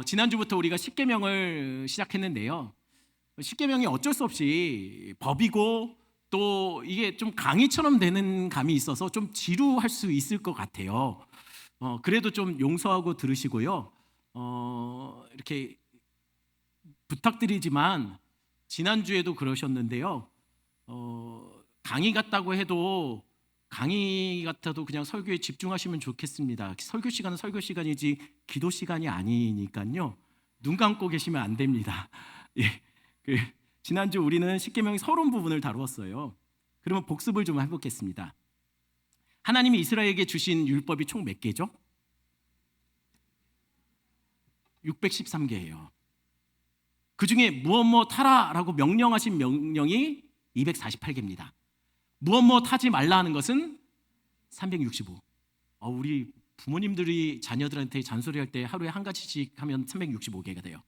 지난주부터 우리가 십계명을 시작했는데요. 십계명이 어쩔 수 없이 법이고 또 이게 좀 강의처럼 되는 감이 있어서 좀 지루할 수 있을 것 같아요. 그래도 좀 용서하고 들으시고요. 이렇게 부탁드리지만 지난주에도 그러셨는데요. 강의 같다고 해도 강의 같아도 그냥 설교에 집중하시면 좋겠습니다. 설교 시간은 설교 시간이지 기도 시간이 아니니까요. 눈 감고 계시면 안 됩니다. 예, 지난주 우리는 십계명의 서론 부분을 다루었어요. 그러면 복습을 좀 해보겠습니다. 하나님이 이스라엘에게 주신 율법이 총 몇 개죠? 613개예요. 그 중에 무엇 하라라고 명령하신 명령이 248개입니다. 무엇 하지 말라 하는 것은 365. 우리 부모님들이 자녀들한테 잔소리할 때 하루에 한 가지씩 하면 365개가 돼요.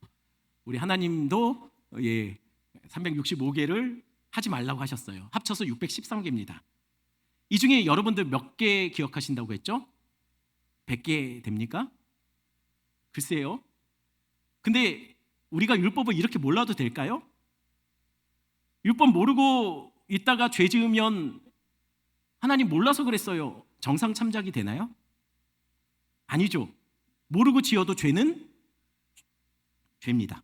우리 하나님도 365개를 하지 말라고 하셨어요. 합쳐서 613개입니다. 이 중에 여러분들 몇 개 기억하신다고 했죠? 100개 됩니까? 글쎄요. 근데 우리가 율법을 이렇게 몰라도 될까요? 율법 모르고 있다가 죄 지으면 하나님 몰라서 그랬어요. 정상 참작이 되나요? 아니죠. 모르고 지어도 죄는 죄입니다.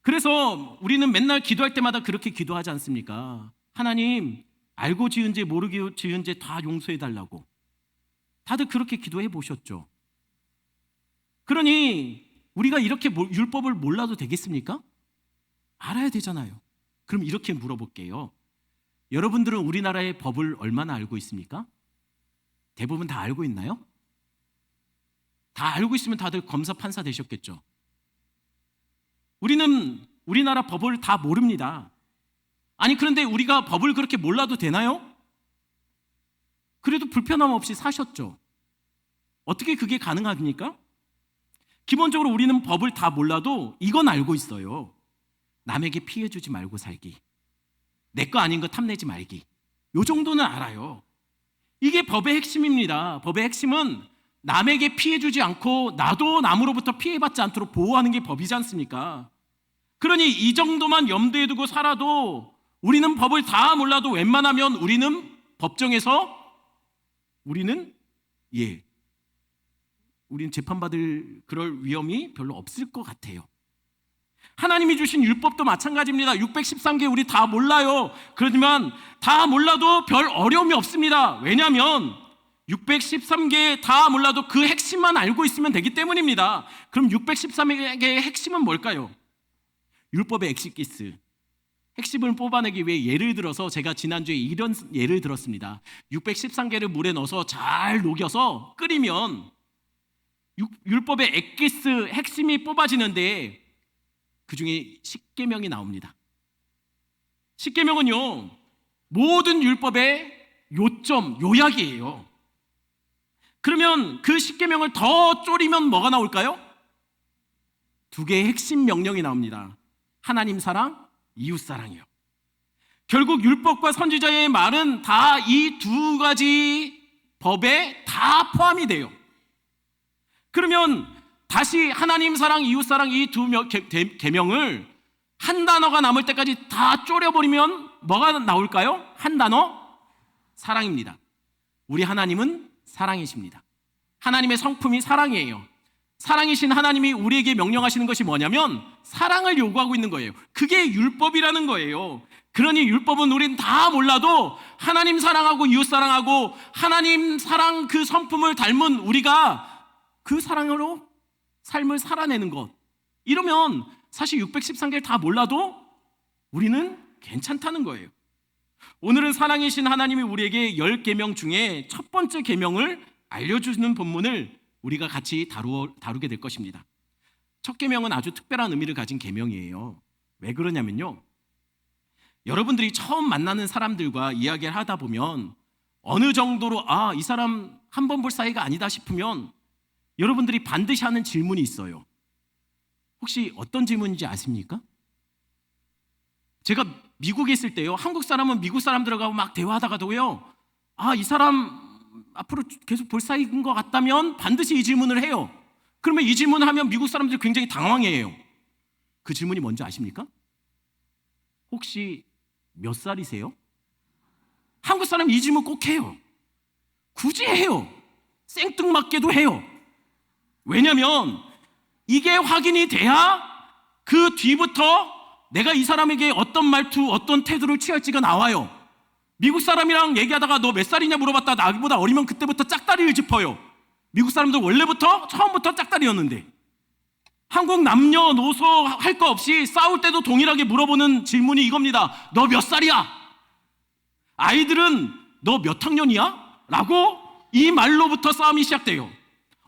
그래서 우리는 맨날 기도할 때마다 그렇게 기도하지 않습니까? 하나님, 알고 지은 죄 모르고 지은 죄 다 용서해 달라고. 다들 그렇게 기도해 보셨죠? 그러니 우리가 이렇게 율법을 몰라도 되겠습니까? 알아야 되잖아요. 그럼 이렇게 물어볼게요. 여러분들은 우리나라의 법을 얼마나 알고 있습니까? 대부분 다 알고 있나요? 다 알고 있으면 다들 검사 판사 되셨겠죠. 우리는 우리나라 법을 다 모릅니다. 아니 그런데 우리가 법을 그렇게 몰라도 되나요? 그래도 불편함 없이 사셨죠. 어떻게 그게 가능합니까? 기본적으로 우리는 법을 다 몰라도 이건 알고 있어요. 남에게 피해 주지 말고 살기. 내 거 아닌 거 탐내지 말기. 요 정도는 알아요. 이게 법의 핵심입니다. 법의 핵심은 남에게 피해 주지 않고 나도 남으로부터 피해받지 않도록 보호하는 게 법이지 않습니까? 그러니 이 정도만 염두에 두고 살아도 우리는 법을 다 몰라도 웬만하면 우리는 법정에서 우리는 재판받을 그럴 위험이 별로 없을 것 같아요. 하나님이 주신 율법도 마찬가지입니다. 613개 우리 다 몰라요. 그렇지만 다 몰라도 별 어려움이 없습니다. 왜냐하면 613개 다 몰라도 그 핵심만 알고 있으면 되기 때문입니다. 그럼 613개의 핵심은 뭘까요? 율법의 엑시기스. 핵심을 뽑아내기 위해 예를 들어서 제가 지난주에 이런 예를 들었습니다. 613개를 물에 넣어서 잘 녹여서 끓이면 율법의 엑기스 핵심이 뽑아지는데 그 중에 십계명이 나옵니다. 십계명은요 모든 율법의 요점, 요약이에요. 그러면 그 십계명을 더 쪼리면 뭐가 나올까요? 두 개의 핵심 명령이 나옵니다. 하나님 사랑, 이웃 사랑이요. 결국 율법과 선지자의 말은 다 이 두 가지 법에 다 포함이 돼요. 그러면 다시 하나님 사랑, 이웃 사랑 이 두 계명을 한 단어가 남을 때까지 다 쪼려버리면 뭐가 나올까요? 한 단어? 사랑입니다. 우리 하나님은 사랑이십니다. 하나님의 성품이 사랑이에요. 사랑이신 하나님이 우리에게 명령하시는 것이 뭐냐면 사랑을 요구하고 있는 거예요. 그게 율법이라는 거예요. 그러니 율법은 우린 다 몰라도 하나님 사랑하고 이웃 사랑하고 하나님 사랑 그 성품을 닮은 우리가 그 사랑으로 삶을 살아내는 것. 이러면 사실 613개를 다 몰라도 우리는 괜찮다는 거예요. 오늘은 사랑이신 하나님이 우리에게 10계명 중에 첫 번째 계명을 알려주는 본문을 우리가 같이 다루게 될 것입니다. 첫 계명은 아주 특별한 의미를 가진 계명이에요. 왜 그러냐면요. 여러분들이 처음 만나는 사람들과 이야기를 하다 보면 어느 정도로 이 사람 한 번 볼 사이가 아니다 싶으면 여러분들이 반드시 하는 질문이 있어요. 혹시 어떤 질문인지 아십니까? 제가 미국에 있을 때요. 한국 사람은 미국 사람들하고 막 대화하다가도요. 이 사람 앞으로 계속 볼 사이인 것 같다면 반드시 이 질문을 해요. 그러면 이 질문을 하면 미국 사람들이 굉장히 당황해요. 그 질문이 뭔지 아십니까? 혹시 몇 살이세요? 한국 사람 이 질문 꼭 해요. 굳이 해요. 생뚱맞게도 해요. 왜냐하면 이게 확인이 돼야 그 뒤부터 내가 이 사람에게 어떤 말투, 어떤 태도를 취할지가 나와요. 미국 사람이랑 얘기하다가 너 몇 살이냐 물어봤다 나보다 어리면 그때부터 짝다리를 짚어요. 미국 사람들 원래부터 처음부터 짝다리였는데, 한국 남녀노소 할 거 없이 싸울 때도 동일하게 물어보는 질문이 이겁니다. 너 몇 살이야? 아이들은 너 몇 학년이야? 라고 이 말로부터 싸움이 시작돼요.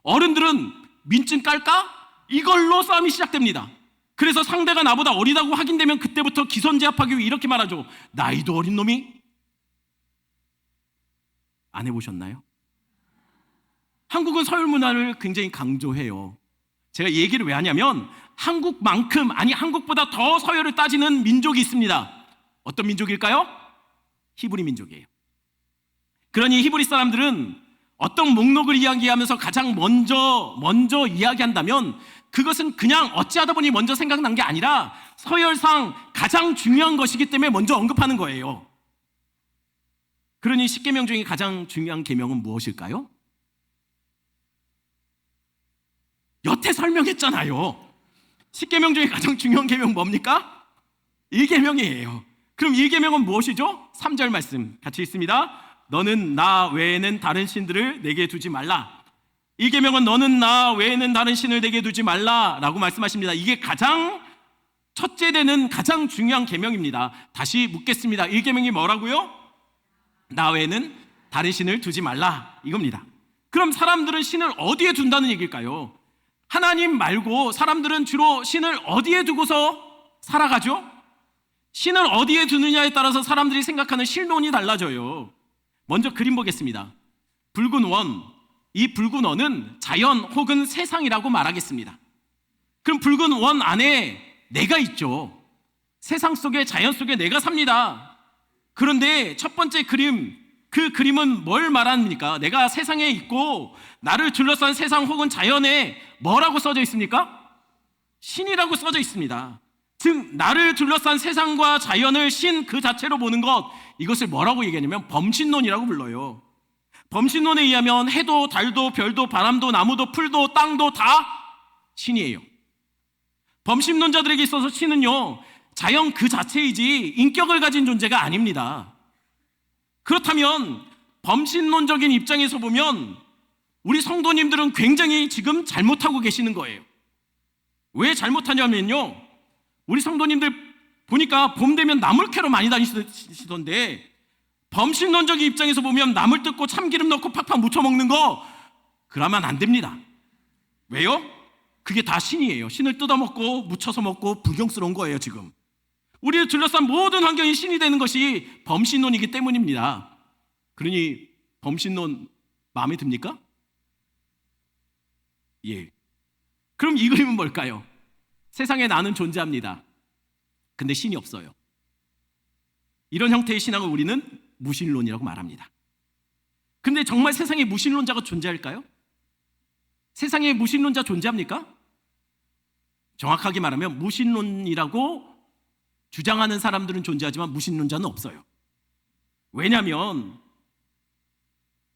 어른들은 민증 깔까? 이걸로 싸움이 시작됩니다. 그래서 상대가 나보다 어리다고 확인되면 그때부터 기선제압하기 위해 이렇게 말하죠. 나이도 어린 놈이? 안 해보셨나요? 한국은 서열 문화를 굉장히 강조해요. 제가 이 얘기를 왜 하냐면 한국만큼, 아니 한국보다 더 서열을 따지는 민족이 있습니다. 어떤 민족일까요? 히브리 민족이에요. 그러니 히브리 사람들은 어떤 목록을 이야기하면서 가장 먼저 이야기한다면 그것은 그냥 어찌하다 보니 먼저 생각난 게 아니라 서열상 가장 중요한 것이기 때문에 먼저 언급하는 거예요. 그러니 10계명 중에 가장 중요한 계명은 무엇일까요? 여태 설명했잖아요. 10계명 중에 가장 중요한 계명 뭡니까? 1계명이에요. 그럼 1계명은 무엇이죠? 3절 말씀 같이 읽습니다. 너는 나 외에는 다른 신들을 내게 두지 말라. 1계명은 너는 나 외에는 다른 신을 내게 두지 말라라고 말씀하십니다. 이게 가장 첫째 되는 가장 중요한 계명입니다. 다시 묻겠습니다. 1계명이 뭐라고요? 나 외에는 다른 신을 두지 말라, 이겁니다. 그럼 사람들은 신을 어디에 둔다는 얘기일까요? 하나님 말고 사람들은 주로 신을 어디에 두고서 살아가죠? 신을 어디에 두느냐에 따라서 사람들이 생각하는 신론이 달라져요. 먼저 그림 보겠습니다. 붉은 원, 이 붉은 원은 자연 혹은 세상이라고 말하겠습니다. 그럼 붉은 원 안에 내가 있죠. 세상 속에, 자연 속에 내가 삽니다. 그런데 첫 번째 그림, 그 그림은 뭘 말합니까? 내가 세상에 있고 나를 둘러싼 세상 혹은 자연에 뭐라고 써져 있습니까? 신이라고 써져 있습니다. 즉 나를 둘러싼 세상과 자연을 신 그 자체로 보는 것, 이것을 뭐라고 얘기하냐면 범신론이라고 불러요. 범신론에 의하면 해도 달도 별도 바람도 나무도 풀도 땅도 다 신이에요. 범신론자들에게 있어서 신은요, 자연 그 자체이지 인격을 가진 존재가 아닙니다. 그렇다면 범신론적인 입장에서 보면 우리 성도님들은 굉장히 지금 잘못하고 계시는 거예요. 왜 잘못하냐면요, 우리 성도님들 보니까 봄 되면 나물 캐러 많이 다니시던데, 범신론적인 입장에서 보면 나물 뜯고 참기름 넣고 팍팍 무쳐 먹는 거, 그러면 안 됩니다. 왜요? 그게 다 신이에요. 신을 뜯어먹고 묻혀서 먹고 불경스러운 거예요. 지금 우리를 둘러싼 모든 환경이 신이 되는 것이 범신론이기 때문입니다. 그러니 범신론 마음에 듭니까? 예. 그럼 이 그림은 뭘까요? 세상에 나는 존재합니다. 근데 신이 없어요. 이런 형태의 신앙을 우리는 무신론이라고 말합니다. 근데 정말 세상에 무신론자가 존재할까요? 세상에 무신론자 존재합니까? 정확하게 말하면 무신론이라고 주장하는 사람들은 존재하지만 무신론자는 없어요. 왜냐하면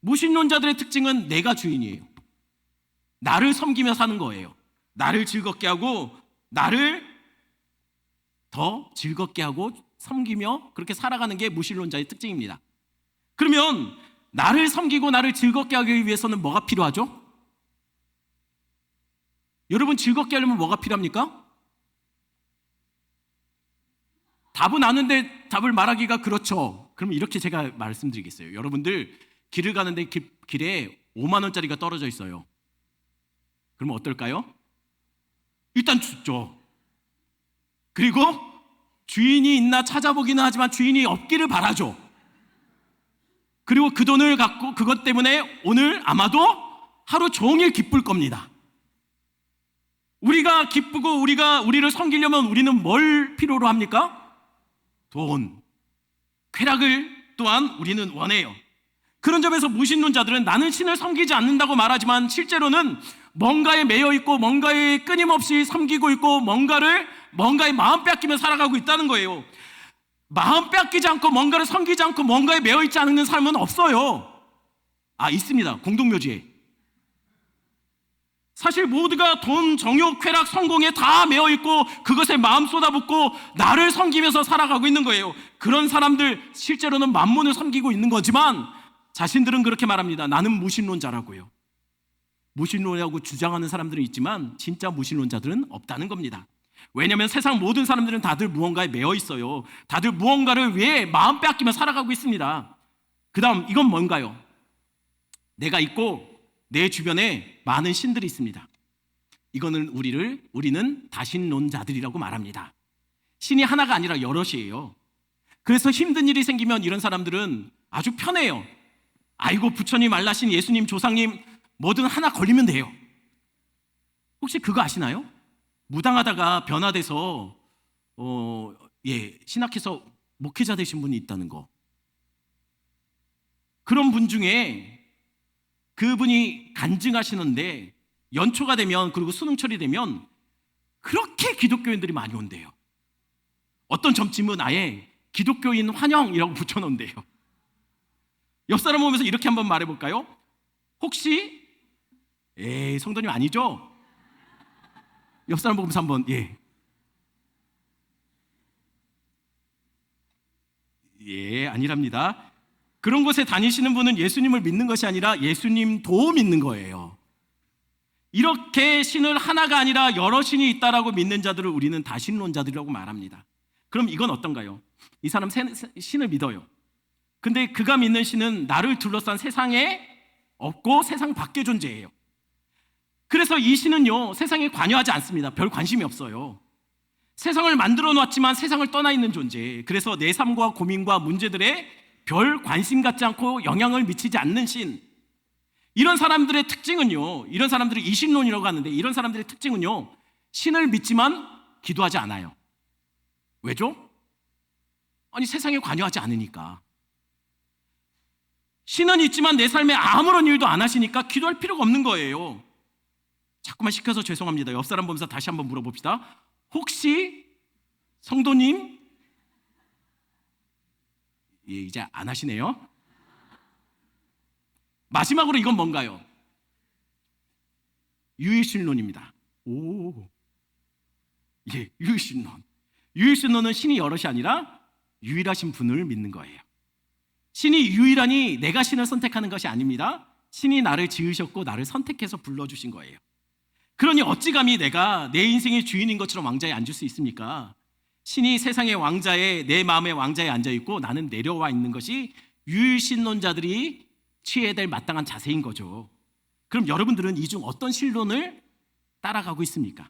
무신론자들의 특징은 내가 주인이에요. 나를 섬기며 사는 거예요. 나를 즐겁게 하고 나를 더 즐겁게 하고 섬기며 그렇게 살아가는 게 무신론자의 특징입니다. 그러면 나를 섬기고 나를 즐겁게 하기 위해서는 뭐가 필요하죠? 여러분, 즐겁게 하려면 뭐가 필요합니까? 답은 아는데 답을 말하기가 그렇죠. 그럼 이렇게 제가 말씀드리겠어요. 여러분들 길을 가는데 길에 5만 원짜리가 떨어져 있어요. 그러면 어떨까요? 일단 줍죠. 그리고 주인이 있나 찾아보기는 하지만 주인이 없기를 바라죠. 그리고 그 돈을 갖고 그것 때문에 오늘 아마도 하루 종일 기쁠 겁니다. 우리가 기쁘고 우리를 섬기려면 우리는 뭘 필요로 합니까? 돈, 쾌락을 또한 우리는 원해요. 그런 점에서 무신론자들은 나는 신을 섬기지 않는다고 말하지만 실제로는 뭔가에 매여 있고 뭔가에 끊임없이 섬기고 있고 뭔가에 마음 빼앗기며 살아가고 있다는 거예요. 마음 빼앗기지 않고 뭔가를 섬기지 않고 뭔가에 매여 있지 않는 삶은 없어요. 있습니다. 공동묘지에. 사실 모두가 돈, 정욕, 쾌락, 성공에 다 매여 있고 그것에 마음 쏟아붓고 나를 섬기면서 살아가고 있는 거예요. 그런 사람들 실제로는 만몬을 섬기고 있는 거지만 자신들은 그렇게 말합니다. 나는 무신론자라고요. 무신론이라고 주장하는 사람들은 있지만 진짜 무신론자들은 없다는 겁니다. 왜냐하면 세상 모든 사람들은 다들 무언가에 매여 있어요. 다들 무언가를 위해 마음 빼앗기며 살아가고 있습니다. 그 다음 이건 뭔가요? 내가 있고 내 주변에 많은 신들이 있습니다. 이거는 우리는 다신론자들이라고 말합니다. 신이 하나가 아니라 여럿이에요. 그래서 힘든 일이 생기면 이런 사람들은 아주 편해요. 아이고 부처님, 알라신, 예수님, 조상님 뭐든 하나 걸리면 돼요. 혹시 그거 아시나요? 무당하다가 변화돼서 신학해서 목회자 되신 분이 있다는 거. 그런 분 중에 그분이 간증하시는데 연초가 되면 그리고 수능철이 되면 그렇게 기독교인들이 많이 온대요. 어떤 점집은 아예 기독교인 환영이라고 붙여놓은대요. 옆 사람 보면서 이렇게 한번 말해볼까요? 혹시 성도님 아니죠? 옆 사람 보면서 한번 아니랍니다. 그런 곳에 다니시는 분은 예수님을 믿는 것이 아니라 예수님도 믿는 거예요. 이렇게 신을 하나가 아니라 여러 신이 있다라고 믿는 자들을 우리는 다신론자들이라고 말합니다. 그럼 이건 어떤가요? 이 사람 신을 믿어요. 근데 그가 믿는 신은 나를 둘러싼 세상에 없고 세상 밖에 존재해요. 그래서 이 신은요, 세상에 관여하지 않습니다. 별 관심이 없어요. 세상을 만들어 놨지만 세상을 떠나 있는 존재. 그래서 내 삶과 고민과 문제들에 별 관심 갖지 않고 영향을 미치지 않는 신. 이런 사람들의 특징은요, 이런 사람들이 이신론이라고 하는데 이런 사람들의 특징은요, 신을 믿지만 기도하지 않아요. 왜죠? 아니 세상에 관여하지 않으니까. 신은 있지만 내 삶에 아무런 일도 안 하시니까 기도할 필요가 없는 거예요. 자꾸만 시켜서 죄송합니다. 옆 사람 보면서 다시 한번 물어봅시다. 혹시 성도님? 이제 안 하시네요. 마지막으로 이건 뭔가요? 유일신론입니다. 유일신론. 유일신론은 신이 여럿이 아니라 유일하신 분을 믿는 거예요. 신이 유일하니 내가 신을 선택하는 것이 아닙니다. 신이 나를 지으셨고 나를 선택해서 불러주신 거예요. 그러니 어찌 감히 내가 내 인생의 주인인 것처럼 왕자에 앉을 수 있습니까? 신이 세상의 왕자에, 내 마음의 왕자에 앉아있고 나는 내려와 있는 것이 유일신론자들이 취해야 될 마땅한 자세인 거죠. 그럼 여러분들은 이 중 어떤 신론을 따라가고 있습니까?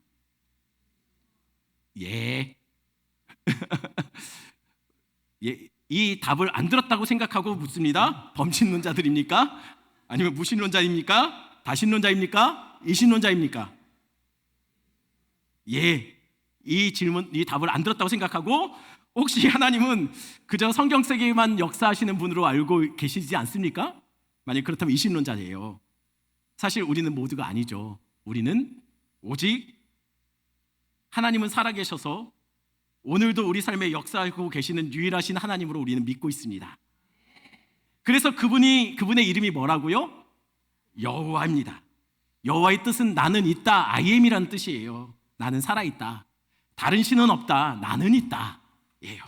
이 답을 안 들었다고 생각하고 묻습니다. 범신론자들입니까? 아니면 무신론자입니까? 다신론자입니까? 이신론자입니까? 이 답을 안 들었다고 생각하고 혹시 하나님은 그저 성경 세계에만 역사하시는 분으로 알고 계시지 않습니까? 만약 그렇다면 이신론자예요. 사실 우리는 모두가 아니죠. 우리는 오직 하나님은 살아계셔서 오늘도 우리 삶에 역사하고 계시는 유일하신 하나님으로 우리는 믿고 있습니다. 그래서 그분의 이름이 뭐라고요? 여호와입니다. 여호와의 뜻은 나는 있다, I am이라는 뜻이에요. 나는 살아있다. 다른 신은 없다. 나는 있다. 예요.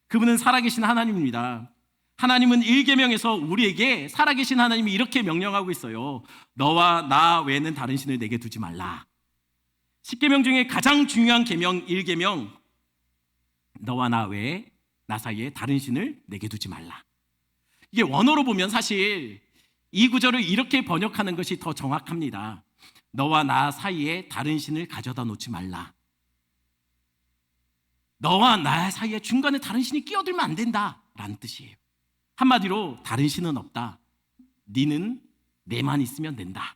그분은 살아계신 하나님입니다. 하나님은 1계명에서 우리에게 살아계신 하나님이 이렇게 명령하고 있어요. 너와 나 외에는 다른 신을 내게 두지 말라. 10계명 중에 가장 중요한 계명 1계명, 너와 나 외에 나 사이에 다른 신을 내게 두지 말라. 이게 원어로 보면 사실 이 구절을 이렇게 번역하는 것이 더 정확합니다. 너와 나 사이에 다른 신을 가져다 놓지 말라. 너와 나 사이에 중간에 다른 신이 끼어들면 안 된다라는 뜻이에요. 한마디로 다른 신은 없다. 너는 내만 있으면 된다.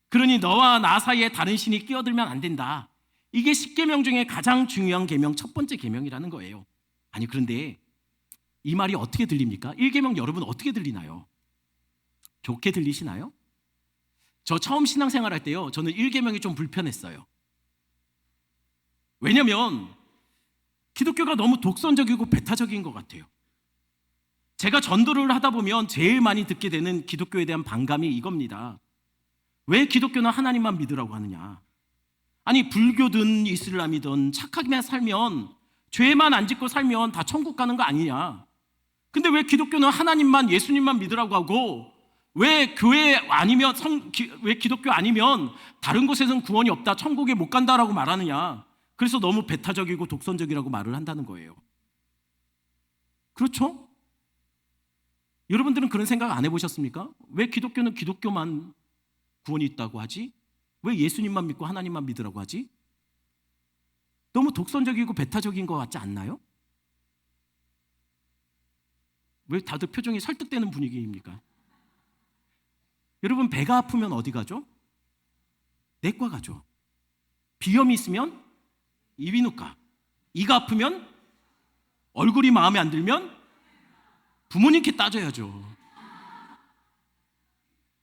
그러니 너와 나 사이에 다른 신이 끼어들면 안 된다. 이게 10계명 중에 가장 중요한 계명, 첫 번째 계명이라는 거예요. 아니 그런데 이 말이 어떻게 들립니까? 1계명 여러분 어떻게 들리나요? 좋게 들리시나요? 저 처음 신앙생활 할 때요, 저는 1계명이 좀 불편했어요. 왜냐면 기독교가 너무 독선적이고 배타적인 것 같아요. 제가 전도를 하다 보면 제일 많이 듣게 되는 기독교에 대한 반감이 이겁니다. 왜 기독교는 하나님만 믿으라고 하느냐? 아니, 불교든 이슬람이든 착하게만 살면, 죄만 안 짓고 살면 다 천국 가는 거 아니냐? 근데 왜 기독교는 하나님만, 예수님만 믿으라고 하고, 왜 교회 아니면 왜 기독교 아니면 다른 곳에서는 구원이 없다, 천국에 못 간다라고 말하느냐? 그래서 너무 배타적이고 독선적이라고 말을 한다는 거예요. 그렇죠? 여러분들은 그런 생각 안 해보셨습니까? 왜 기독교는 기독교만 구원이 있다고 하지? 왜 예수님만 믿고 하나님만 믿으라고 하지? 너무 독선적이고 배타적인 것 같지 않나요? 왜 다들 표정이 설득되는 분위기입니까? 여러분, 배가 아프면 어디 가죠? 내과 가죠. 비염이 있으면 이비인후과. 이가 아프면, 얼굴이 마음에 안 들면 부모님께 따져야죠.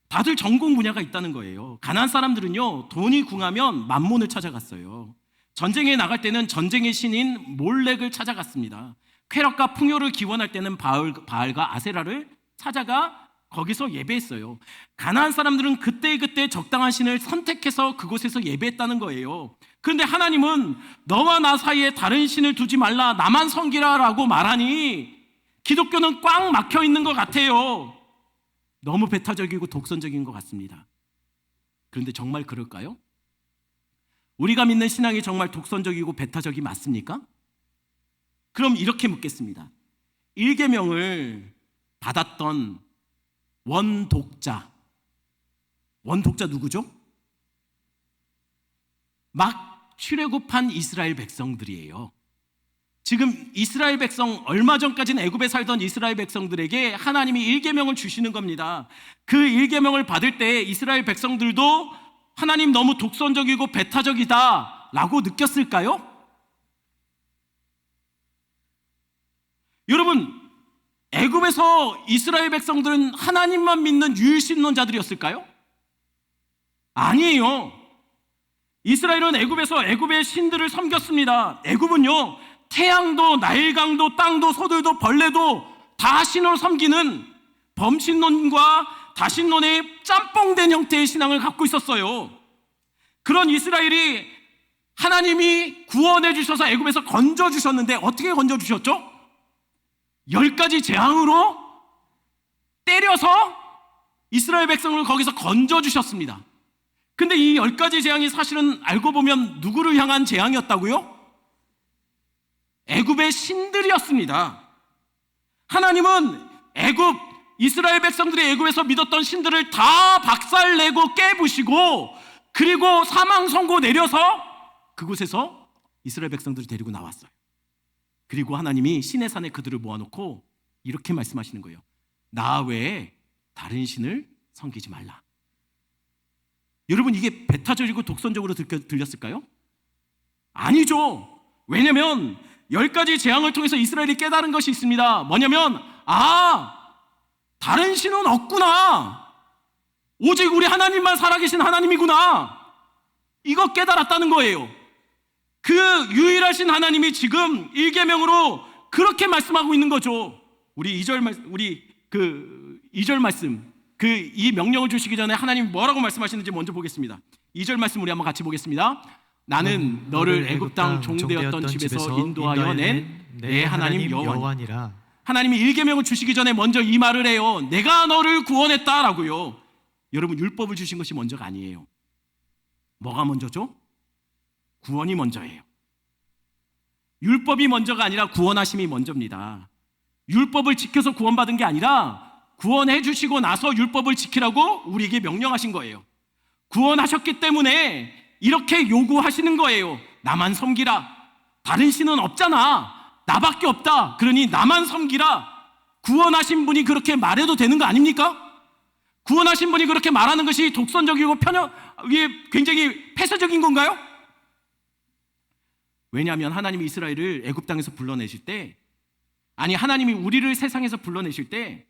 다들 전공 분야가 있다는 거예요. 가난한 사람들은요, 돈이 궁하면 만몬을 찾아갔어요. 전쟁에 나갈 때는 전쟁의 신인 몰렉을 찾아갔습니다. 쾌락과 풍요를 기원할 때는 바알과 아세라를 찾아가 거기서 예배했어요. 가난한 사람들은 그때그때 적당한 신을 선택해서 그곳에서 예배했다는 거예요. 그런데 하나님은 너와 나 사이에 다른 신을 두지 말라, 나만 섬기라라고 말하니 기독교는 꽉 막혀 있는 것 같아요. 너무 배타적이고 독선적인 것 같습니다. 그런데 정말 그럴까요? 우리가 믿는 신앙이 정말 독선적이고 배타적이 맞습니까? 그럼 이렇게 묻겠습니다. 1계명을 받았던 원독자 누구죠? 막 출애굽한 이스라엘 백성들이에요. 지금 이스라엘 백성, 얼마 전까지는 애굽에 살던 이스라엘 백성들에게 하나님이 1계명을 주시는 겁니다. 그 1계명을 받을 때 이스라엘 백성들도 하나님 너무 독선적이고 배타적이다 라고 느꼈을까요? 여러분, 애굽에서 이스라엘 백성들은 하나님만 믿는 유일신론자들이었을까요? 아니에요. 이스라엘은 애굽에서 애굽의 신들을 섬겼습니다. 애굽은요, 태양도 나일강도 땅도 소들도 벌레도 다 신으로 섬기는 범신론과 다신론의 짬뽕된 형태의 신앙을 갖고 있었어요. 그런 이스라엘이 하나님이 구원해 주셔서 애굽에서 건져 주셨는데 어떻게 건져 주셨죠? 10가지 재앙으로 때려서 이스라엘 백성을 거기서 건져 주셨습니다. 근데 이 10가지 재앙이 사실은 알고 보면 누구를 향한 재앙이었다고요? 애굽의 신들이었습니다. 하나님은 이스라엘 백성들이 애굽에서 믿었던 신들을 다 박살내고 깨부시고, 그리고 사망 선고 내려서 그곳에서 이스라엘 백성들을 데리고 나왔어요. 그리고 하나님이 신의 산에 그들을 모아놓고 이렇게 말씀하시는 거예요. 나 외에 다른 신을 섬기지 말라. 여러분, 이게 배타적이고 독선적으로 들렸을까요? 아니죠. 왜냐하면 10가지 재앙을 통해서 이스라엘이 깨달은 것이 있습니다. 뭐냐면, 다른 신은 없구나. 오직 우리 하나님만 살아계신 하나님이구나. 이거 깨달았다는 거예요. 그 유일하신 하나님이 지금 1계명으로 그렇게 말씀하고 있는 거죠. 우리 2절 말씀, 이 명령을 주시기 전에 하나님이 뭐라고 말씀하시는지 먼저 보겠습니다. 2절 말씀 우리 한번 같이 보겠습니다. 나는 너를 애굽 땅 종되었던 집에서 인도하여 낸 내 하나님 여호와니라. 하나님이 1계명을 주시기 전에 먼저 이 말을 해요. 내가 너를 구원했다라고요. 여러분, 율법을 주신 것이 먼저가 아니에요. 뭐가 먼저죠? 구원이 먼저예요. 율법이 먼저가 아니라 구원하심이 먼저입니다. 율법을 지켜서 구원받은 게 아니라 구원해 주시고 나서 율법을 지키라고 우리에게 명령하신 거예요. 구원하셨기 때문에 이렇게 요구하시는 거예요. 나만 섬기라. 다른 신은 없잖아. 나밖에 없다. 그러니 나만 섬기라. 구원하신 분이 그렇게 말해도 되는 거 아닙니까? 구원하신 분이 그렇게 말하는 것이 독선적이고 이게 굉장히 폐쇄적인 건가요? 왜냐하면 하나님이 이스라엘을 애굽 땅에서 불러내실 때, 하나님이 우리를 세상에서 불러내실 때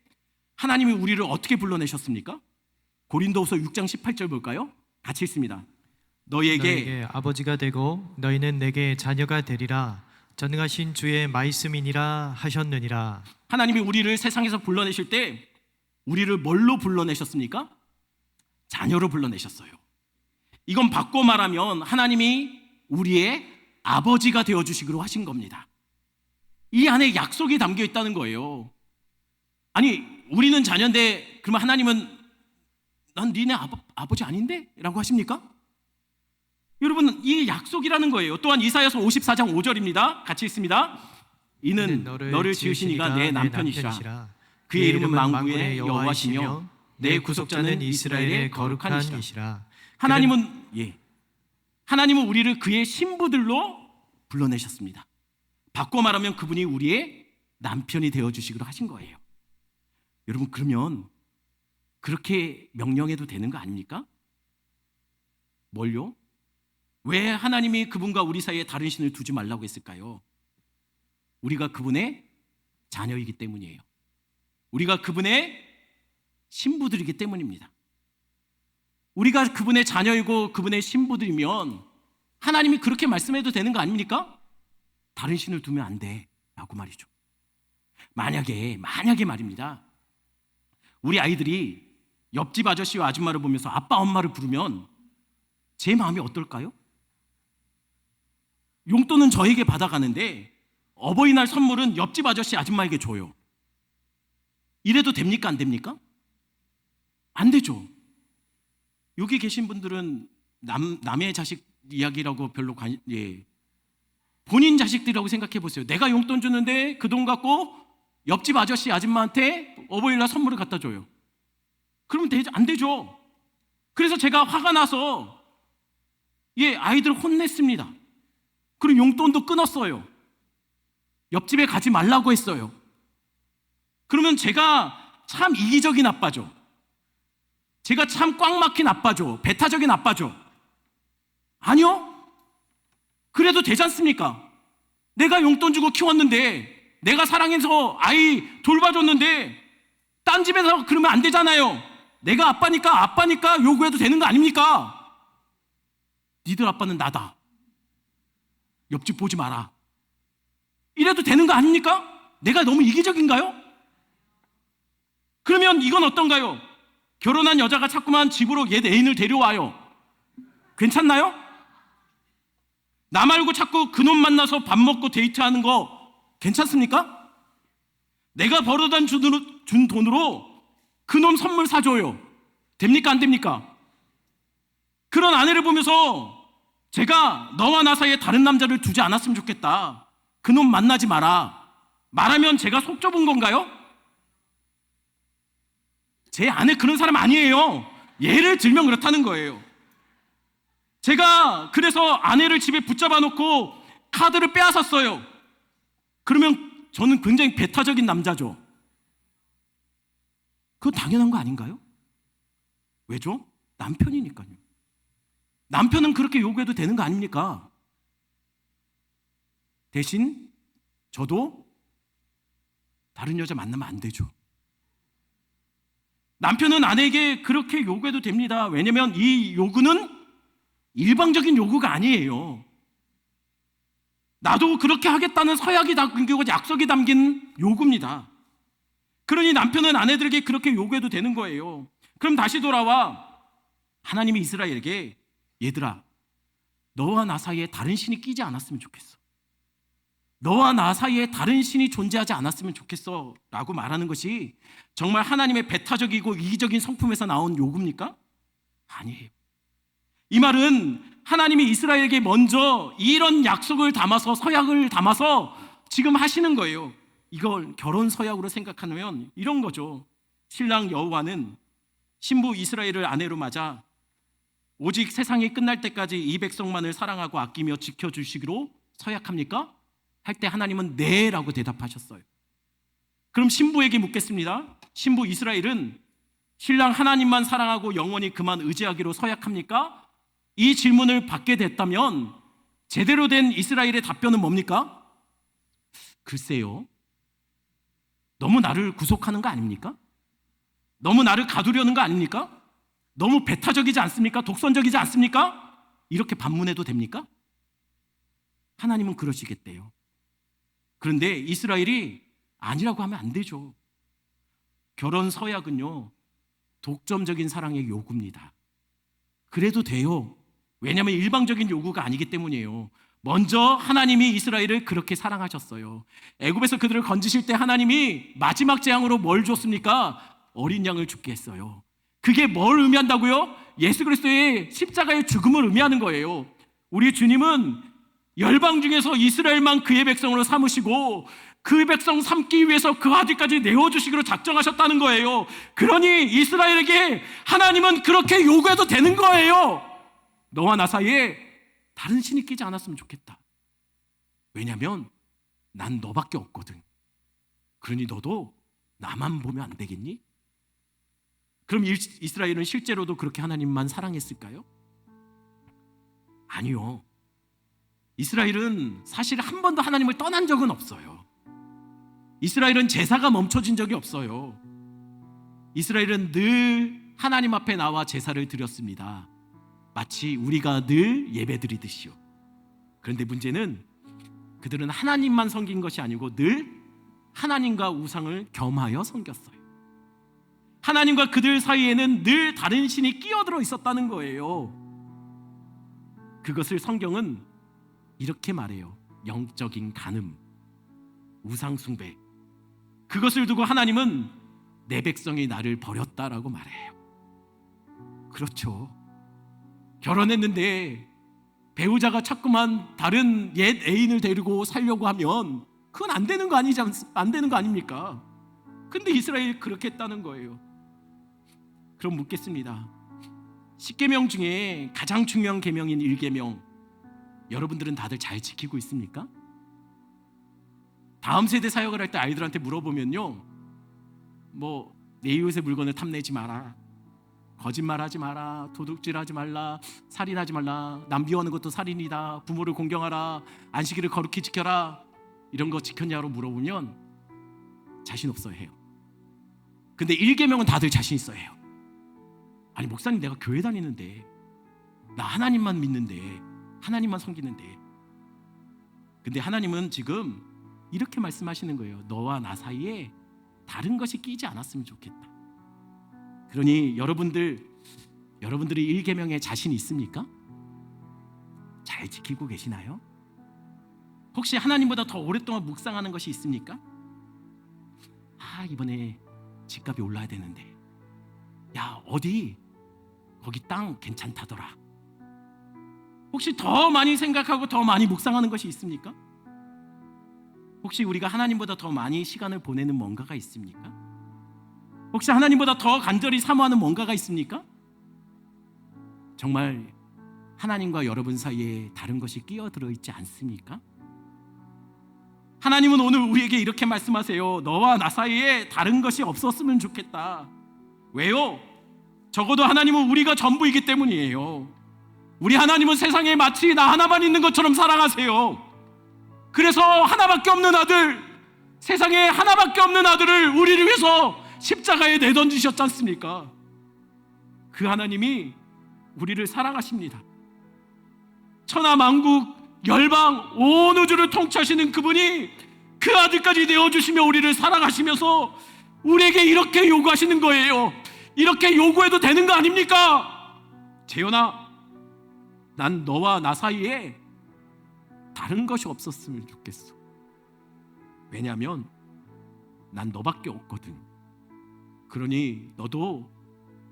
하나님이 우리를 어떻게 불러내셨습니까? 고린도후서 6장 18절 볼까요? 같이 읽습니다. 너희에게 아버지가 되고 너희는 내게 자녀가 되리라. 전능하신 주의 말씀이니라 하셨느니라. 하나님이 우리를 세상에서 불러내실 때 우리를 뭘로 불러내셨습니까? 자녀로 불러내셨어요. 이건 바꿔 말하면 하나님이 우리의 아버지가 되어주시기로 하신 겁니다. 이 안에 약속이 담겨 있다는 거예요. 아니, 우리는 자녀인데 그러면 하나님은 난 니네 아버지 아닌데? 라고 하십니까? 여러분, 이 약속이라는 거예요. 또한 이사야서 54장 5절입니다. 같이 읽습니다. 이는 너를 지으신 이가 내 남편이시라. 그의 이름은 만군의 여호와시며 내 구속자는 이스라엘의 거룩한 이시라. 하나님은 우리를 그의 신부들로 불러내셨습니다. 바꿔 말하면 그분이 우리의 남편이 되어주시기로 하신 거예요. 여러분, 그러면 그렇게 명령해도 되는 거 아닙니까? 뭘요? 왜 하나님이 그분과 우리 사이에 다른 신을 두지 말라고 했을까요? 우리가 그분의 자녀이기 때문이에요. 우리가 그분의 신부들이기 때문입니다. 우리가 그분의 자녀이고 그분의 신부들이면 하나님이 그렇게 말씀해도 되는 거 아닙니까? 다른 신을 두면 안 돼 라고 말이죠. 만약에 말입니다, 우리 아이들이 옆집 아저씨와 아줌마를 보면서 아빠 엄마를 부르면 제 마음이 어떨까요? 용돈은 저에게 받아가는데 어버이날 선물은 옆집 아저씨 아줌마에게 줘요. 이래도 됩니까? 안 됩니까? 안 되죠. 여기 계신 분들은 남의 자식 이야기라고 별로 본인 자식들이라고 생각해 보세요. 내가 용돈 주는데 그 돈 갖고 옆집 아저씨 아줌마한테 어버이날 선물을 갖다 줘요. 그러면 안 되죠. 그래서 제가 화가 나서 아이들 혼냈습니다. 그리고 용돈도 끊었어요. 옆집에 가지 말라고 했어요. 그러면 제가 참 이기적인 아빠죠. 제가 참 꽉 막힌 아빠죠. 배타적인 아빠죠. 아니요. 그래도 되지 않습니까? 내가 용돈 주고 키웠는데, 내가 사랑해서 아이 돌봐줬는데 딴 집에서 그러면 안 되잖아요. 내가 아빠니까 요구해도 되는 거 아닙니까? 니들 아빠는 나다. 옆집 보지 마라. 이래도 되는 거 아닙니까? 내가 너무 이기적인가요? 그러면 이건 어떤가요? 결혼한 여자가 자꾸만 집으로 옛 애인을 데려와요. 괜찮나요? 나 말고 자꾸 그놈 만나서 밥 먹고 데이트하는 거 괜찮습니까? 내가 벌어다 준 돈으로 그놈 선물 사줘요. 됩니까? 안 됩니까? 그런 아내를 보면서 제가 너와 나 사이에 다른 남자를 두지 않았으면 좋겠다. 그놈 만나지 마라. 말하면 제가 속 좁은 건가요? 제 아내 그런 사람 아니에요. 예를 들면 그렇다는 거예요. 제가 그래서 아내를 집에 붙잡아 놓고 카드를 빼앗았어요. 그러면 저는 굉장히 배타적인 남자죠. 그건 당연한 거 아닌가요? 왜죠? 남편이니까요. 남편은 그렇게 요구해도 되는 거 아닙니까? 대신 저도 다른 여자 만나면 안 되죠. 남편은 아내에게 그렇게 요구해도 됩니다. 왜냐하면 이 요구는 일방적인 요구가 아니에요. 나도 그렇게 하겠다는 서약이 담기고 약속이 담긴 요구입니다. 그러니 남편은 아내들에게 그렇게 요구해도 되는 거예요. 그럼 다시 돌아와 하나님이 이스라엘에게, 얘들아, 너와 나 사이에 다른 신이 끼지 않았으면 좋겠어. 너와 나 사이에 다른 신이 존재하지 않았으면 좋겠어 라고 말하는 것이 정말 하나님의 배타적이고 이기적인 성품에서 나온 요구입니까? 아니에요. 이 말은 하나님이 이스라엘에게 먼저 이런 약속을 담아서, 서약을 담아서 지금 하시는 거예요. 이걸 결혼 서약으로 생각하면 이런 거죠. 신랑 여호와는 신부 이스라엘을 아내로 맞아 오직 세상이 끝날 때까지 이 백성만을 사랑하고 아끼며 지켜주시기로 서약합니까? 할 때 하나님은 네 라고 대답하셨어요. 그럼 신부에게 묻겠습니다. 신부 이스라엘은 신랑 하나님만 사랑하고 영원히 그만 의지하기로 서약합니까? 이 질문을 받게 됐다면 제대로 된 이스라엘의 답변은 뭡니까? 글쎄요. 너무 나를 구속하는 거 아닙니까? 너무 나를 가두려는 거 아닙니까? 너무 배타적이지 않습니까? 독선적이지 않습니까? 이렇게 반문해도 됩니까? 하나님은 그러시겠대요. 그런데 이스라엘이 아니라고 하면 안 되죠. 결혼 서약은요, 독점적인 사랑의 요구입니다. 그래도 돼요. 왜냐하면 일방적인 요구가 아니기 때문이에요. 먼저 하나님이 이스라엘을 그렇게 사랑하셨어요. 애굽에서 그들을 건지실 때 하나님이 마지막 재앙으로 뭘 줬습니까? 어린 양을 죽게 했어요. 그게 뭘 의미한다고요? 예수 그리스도의 십자가의 죽음을 의미하는 거예요. 우리 주님은 열방 중에서 이스라엘만 그의 백성으로 삼으시고 그 백성 삼기 위해서 그 아들까지 내어주시기로 작정하셨다는 거예요. 그러니 이스라엘에게 하나님은 그렇게 요구해도 되는 거예요. 너와 나 사이에 다른 신이 끼지 않았으면 좋겠다. 왜냐하면 난 너밖에 없거든. 그러니 너도 나만 보면 안 되겠니? 그럼 이스라엘은 실제로도 그렇게 하나님만 사랑했을까요? 아니요. 이스라엘은 사실 한 번도 하나님을 떠난 적은 없어요. 이스라엘은 제사가 멈춰진 적이 없어요. 이스라엘은 늘 하나님 앞에 나와 제사를 드렸습니다. 마치 우리가 늘 예배드리듯이요. 그런데 문제는 그들은 하나님만 섬긴 것이 아니고 늘 하나님과 우상을 겸하여 섬겼어요. 하나님과 그들 사이에는 늘 다른 신이 끼어들어 있었다는 거예요. 그것을 성경은 이렇게 말해요. 영적인 간음, 우상 숭배. 그것을 두고 하나님은 내 백성이 나를 버렸다라고 말해요. 그렇죠. 결혼했는데 배우자가 자꾸만 다른 옛 애인을 데리고 살려고 하면 그건 안 되는 거 안 되는 거 아닙니까? 근데 이스라엘이 그렇게 했다는 거예요. 그럼 묻겠습니다. 10계명 중에 가장 중요한 계명인 1계명 여러분들은 다들 잘 지키고 있습니까? 다음 세대 사역을 할 때 아이들한테 물어보면요, 뭐 내 이웃의 물건을 탐내지 마라, 거짓말하지 마라, 도둑질하지 말라, 살인하지 말라, 남 비워하는 것도 살인이다, 부모를 공경하라, 안식일을 거룩히 지켜라, 이런 거 지켰냐고 물어보면 자신 없어 해요. 근데 1계명은 다들 자신 있어 해요. 아니 목사님, 내가 교회 다니는데, 나 하나님만 믿는데, 하나님만 섬기는데. 근데 하나님은 지금 이렇게 말씀하시는 거예요. 너와 나 사이에 다른 것이 끼지 않았으면 좋겠다. 그러니 여러분들이 1계명에 자신 있습니까? 잘 지키고 계시나요? 혹시 하나님보다 더 오랫동안 묵상하는 것이 있습니까? 이번에 집값이 올라야 되는데, 야 어디 거기 땅 괜찮다더라. 혹시 더 많이 생각하고 더 많이 묵상하는 것이 있습니까? 혹시 우리가 하나님보다 더 많이 시간을 보내는 뭔가가 있습니까? 혹시 하나님보다 더 간절히 사모하는 뭔가가 있습니까? 정말 하나님과 여러분 사이에 다른 것이 끼어들어 있지 않습니까? 하나님은 오늘 우리에게 이렇게 말씀하세요. 너와 나 사이에 다른 것이 없었으면 좋겠다. 왜요? 적어도 하나님은 우리가 전부이기 때문이에요. 우리 하나님은 세상에 마치 나 하나만 있는 것처럼 사랑하세요. 그래서 하나밖에 없는 아들, 세상에 하나밖에 없는 아들을 우리를 위해서 십자가에 내던지셨지 않습니까? 그 하나님이 우리를 사랑하십니다. 천하 만국 열방 온 우주를 통치하시는 그분이 그 아들까지 내어주시며 우리를 사랑하시면서 우리에게 이렇게 요구하시는 거예요. 이렇게 요구해도 되는 거 아닙니까? 재현아, 난 너와 나 사이에 다른 것이 없었으면 좋겠어. 왜냐하면 난 너밖에 없거든. 그러니 너도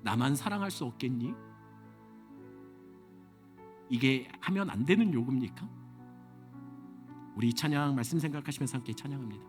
나만 사랑할 수 없겠니? 이게 하면 안 되는 요구입니까? 우리 찬양 말씀 생각하시면서 함께 찬양합니다.